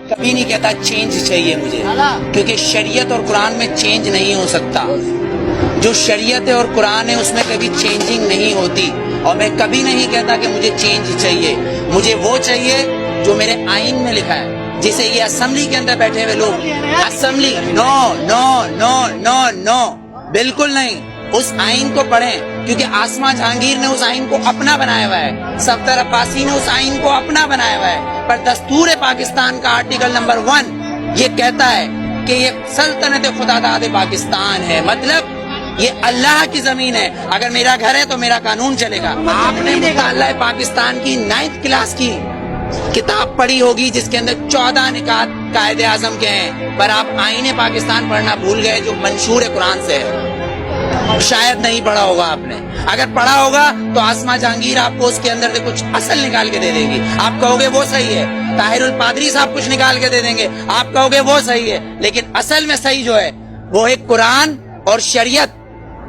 کبھی نہیں کہتا چینج چاہیے مجھے، کیونکہ شریعت اور قرآن میں چینج نہیں ہو سکتا. جو شریعت ہے اور قرآن ہے اس میں کبھی چینجنگ نہیں ہوتی. اور میں کبھی نہیں کہتا کہ مجھے چینج چاہیے. مجھے وہ چاہیے جو میرے آئین میں لکھا ہے. جسے یہ اسمبلی کے اندر بیٹھے ہوئے لوگ اسمبلی نو نو نو نو نو بالکل نہیں. اس آئین کو پڑھیں، کیونکہ آسما جہانگیر نے اس آئین کو اپنا بنایا ہوا ہے، صفدر عباسی نے اس آئین کو اپنا بنایا ہوا ہے. پر دستور پاکستان کا آرٹیکل نمبر 1 یہ کہتا ہے کہ یہ سلطنت خدا داد پاکستان ہے. مطلب یہ اللہ کی زمین ہے. اگر میرا گھر ہے تو میرا قانون چلے گا. آپ نے مطالعہ پاکستان کی 9th کلاس کی کتاب پڑھی ہوگی جس کے اندر 14 نکات قائد اعظم کے ہیں، پر آپ آئین پاکستان پڑھنا بھول گئے جو منشور قرآن سے ہے. شاید نہیں پڑھا ہوگا آپ نے. اگر پڑھا ہوگا تو آسما جہانگیر آپ کو اس کے اندر سے کچھ اصل نکال کے دے دے گی. آپ کہو گے وہ صحیح ہے. طاہر الپادری صاحب کچھ نکال کے دے دیں گے، آپ کہو گے وہ صحیح ہے. لیکن اصل میں صحیح جو ہے وہ ایک قرآن اور شریعت،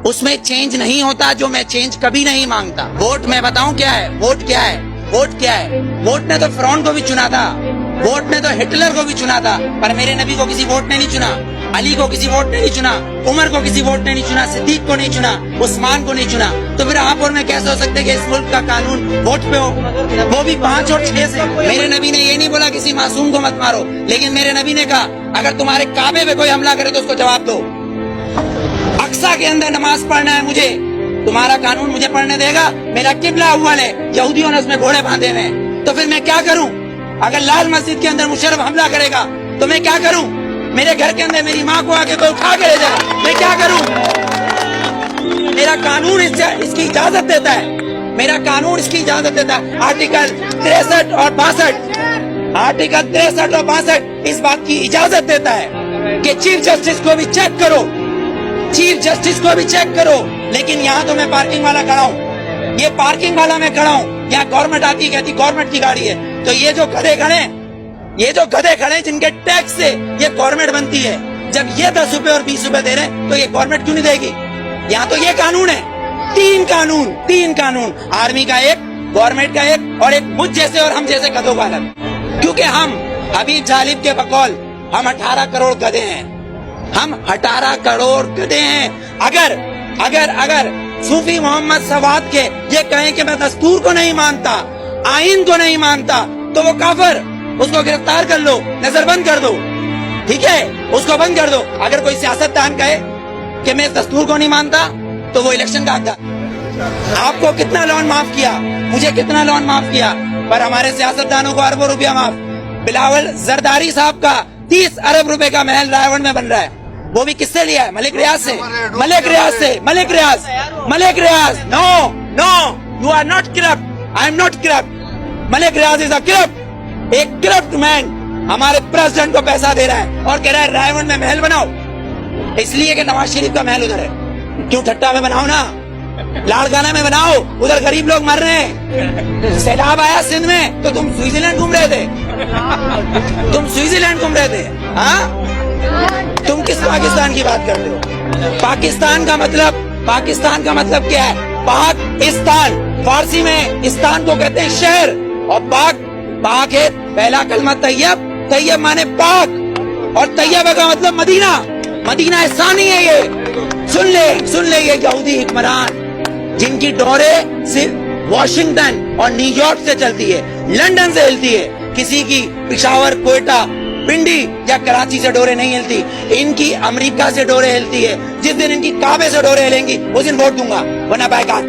اس میں چینج نہیں ہوتا. جو میں چینج کبھی نہیں مانگتا. ووٹ میں بتاؤں کیا ہے؟ ووٹ کیا ہے؟ ووٹ کیا ہے؟ ووٹ نے تو فرعون کو بھی چنا تھا، ووٹ نے تو ہٹلر کو بھی چنا تھا، پر میرے نبی کو کسی ووٹ نے نہیں چنا. علی کو کسی ووٹ نے نہیں چنا، عمر کو کسی ووٹ نے نہیں چنا، صدیق کو نہیں چنا، عثمان کو نہیں چنا. تو پھر آپ اور میں کیسے ہو سکتے کہ اس ملک کا قانون ووٹ پہ ہو، وہ بھی 5 اور 6 سے؟ میرے نبی نے یہ نہیں بولا کسی معصوم کو مت مارو، لیکن میرے نبی نے کہا اگر تمہارے کعبے پہ کوئی حملہ کرے تو اس کو جواب دو. اقصی کے اندر نماز پڑھنا ہے مجھے، تمہارا قانون مجھے پڑھنے دے گا؟ میرا قبلہ اول ہے، یہودیوں نے اس میں گھوڑے باندھے ہوئے ہیں، تو پھر میں کیا کروں؟ اگر لال مسجد کے اندر مشرف حملہ کرے گا تو میں کیا کروں؟ میرے گھر کے اندر میری ماں کو آگے کوئی اٹھا کے لے جائے، میں کیا کروں؟ میرا قانون اس کی اجازت دیتا ہے. میرا قانون اس کی اجازت دیتا ہے. آرٹیکل 63 اور 62 آرٹیکل 63 اور 62 اس بات کی اجازت دیتا ہے کہ چیف جسٹس کو بھی چیک کرو، چیف جسٹس کو بھی چیک کرو. لیکن یہاں تو میں پارکنگ والا کھڑا ہوں، یہ پارکنگ والا میں کھڑا ہوں، یہاں گورنمنٹ آتی ہے کہتی گورنمنٹ کی گاڑی ہے. تو یہ جو گدھے کھڑے جن کے ٹیکس سے یہ گورنمنٹ بنتی ہے، جب یہ 10 روپے اور 20 روپے دے رہے ہیں تو یہ گورنمنٹ کیوں نہیں دے گی؟ یہاں تو یہ قانون ہے. 3 قانون، آرمی کا ایک، گورنمنٹ کا ایک، اور ایک مجھ جیسے اور ہم جیسے گدھوں کا الگ. کیونکہ ہم حبیب جالب کے بقول ہم 18 کروڑ گدھے ہیں، ہم 18 کروڑ گدھے ہیں. اگر صوفی محمد سواد کے یہ کہیں کہ میں دستور کو نہیں مانتا، آئین کو نہیں مانتا، تو وہ کافر، اس کو گرفتار کر لو، نظر بند کر دو، ٹھیک ہے، اس کو بند کر دو. اگر کوئی سیاستدان کہے کہ میں دستور کو نہیں مانتا تو وہ الیکشن کا حق ہے. آپ کو کتنا لون معاف کیا، مجھے کتنا لون معاف کیا، پر ہمارے سیاستدانوں کو اربوں روپیہ معاف. بلاول زرداری صاحب کا 30 ارب روپے کا محل رائے میں بن رہا ہے، وہ بھی کس سے لیا ہے؟ ملک ریاض سے. Malik Riaz no you are not corrupt, I am not corrupt. Malik Riaz is a corrupt. ایک کرپٹ مین ہمارے پریزیڈنٹ کو پیسہ دے رہا ہے اور کہہ رہا ہے رائے میں محل بناؤ، اس لیے کہ نواز شریف کا محل ادھر ہے. کیوں ٹھٹا میں بناؤ نا، لاڑکانہ میں بناؤ، ادھر غریب لوگ مر رہے ہیں. سیلاب آیا سندھ میں تو تم سوئٹزرلینڈ گھوم رہے تھے، ہاں؟ تم کس پاکستان کی بات کرتے ہو؟ پاکستان کا مطلب کیا ہے؟ پاکستان، فارسی میں استان کو کہتے ہیں شہر، اور پاک ہے پہلا کلمہ طیب مانے پاک، اور طیبہ کا مطلب مدینہ ثانی ہے. یہ سن لے یہ یہودی حکمران جن کی ڈورے صرف واشنگٹن اور نیو یارک سے چلتی ہے، لندن سے ہلتی ہے، کسی کی پشاور، کوئٹہ، پنڈی یا کراچی سے ڈورے نہیں ہلتی. ان کی امریکہ سے ڈورے ہلتی ہے. جس دن ان کی کعبے سے ڈورے ہلیں گی اس دن ووٹ دوں گا، ورنہ بائیکاٹ.